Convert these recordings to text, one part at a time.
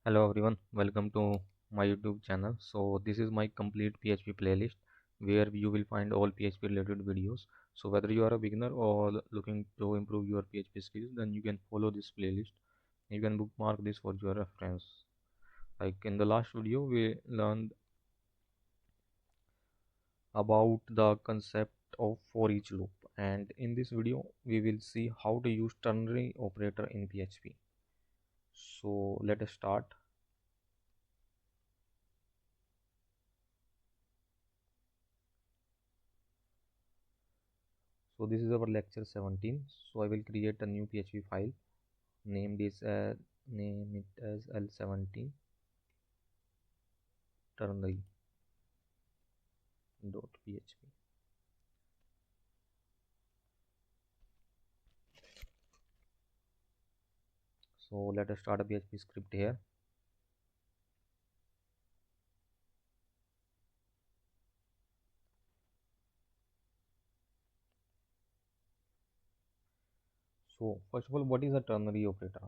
Hello everyone, welcome to my YouTube channel. So this is my complete PHP playlist where you will find all PHP related videos. So whether you are a beginner or looking to improve your PHP skills, then you can follow this playlist. You can bookmark this for your reference. Like in the last video, we learned about the concept of for each loop, and in this video we will see how to use ternary operator in PHP. So let us start. So this is our lecture 17. So I will create a new PHP file, name this name it as L-17 ternary.php. So let us start a PHP script here. So first of all, what is a ternary operator?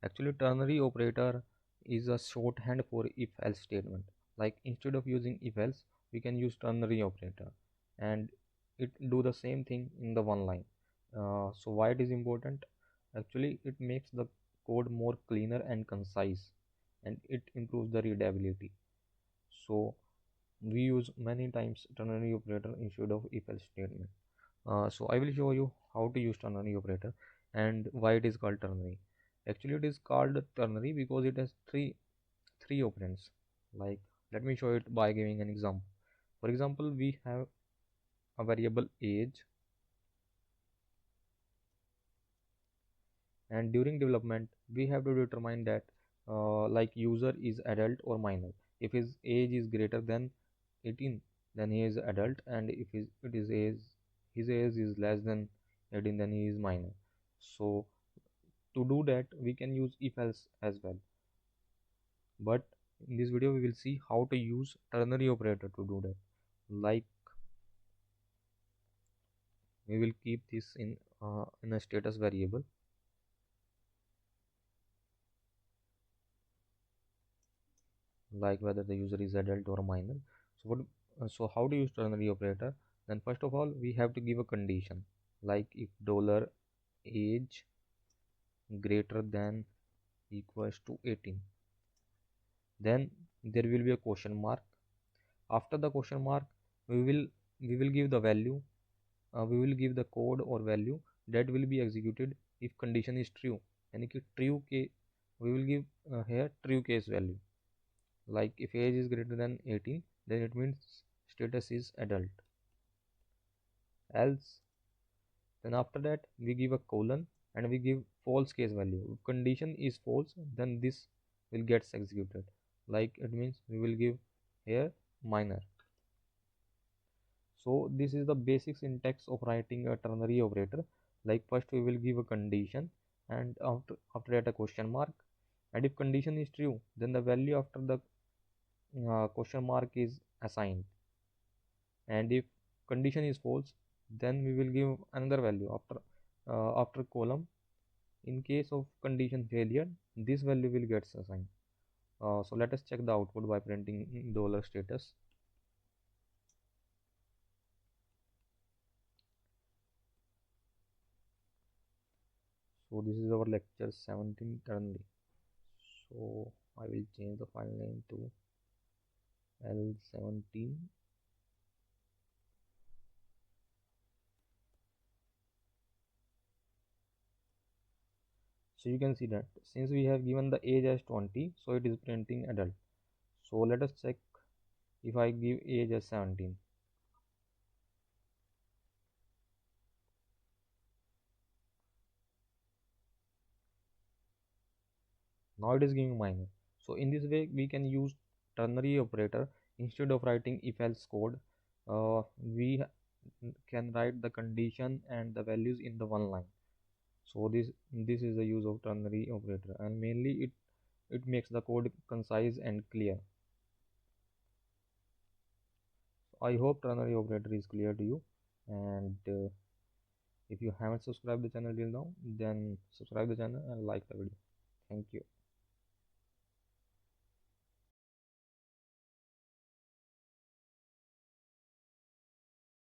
Actually, ternary operator is a shorthand for if-else statement. Like instead of using if-else, we can use ternary operator, and it do the same thing in the one line. So why it is important? Actually, it makes the code more cleaner and concise, and it improves the readability. So we use many times ternary operator instead of if-else statement. So I will show you how to use ternary operator and why it is called ternary. Actually, it is called ternary because it has three operands. Like, let me show it by giving an example. For example, we have a variable age, and during development we have to determine that like user is adult or minor. If his age is greater than 18, then he is adult, and if his age is less than 18, then he is minor. So to do that, we can use if else as well, but in this video we will see how to use ternary operator to do that. Like, we will keep this in a status variable, like whether the user is adult or minor. So how to use ternary operator? Then first of all, we have to give a condition, like if dollar age greater than equals to 18, then there will be a question mark. After the question mark, we will give the value. We will give the code or value that will be executed if condition is true. And if true case, we will give here true case value. Like if age is greater than 18, then it means status is adult. Else, then after that we give a colon and we give false case value. If condition is false, then this will get executed. Like it means we will give here minor. So this is the basic syntax of writing a ternary operator. Like first we will give a condition, and after that a question mark, and if condition is true, then the value after the question mark is assigned, and if condition is false, then we will give another value after column. In case of condition failure, this value will get assigned. So let us check the output by printing dollar status. So this is our lecture 17 ternary. So I will change the file name to L-17. So you can see that since we have given the age as 20, so it is printing adult. So let us check if I give age as 17. Now it is giving minor. So in this way we can use ternary operator. Instead of writing if else code, we can write the condition and the values in the one line. So this is the use of ternary operator, and mainly it makes the code concise and clear. I hope ternary operator is clear to you, and if you haven't subscribed the channel till now, then subscribe the channel and like the video. Thank you.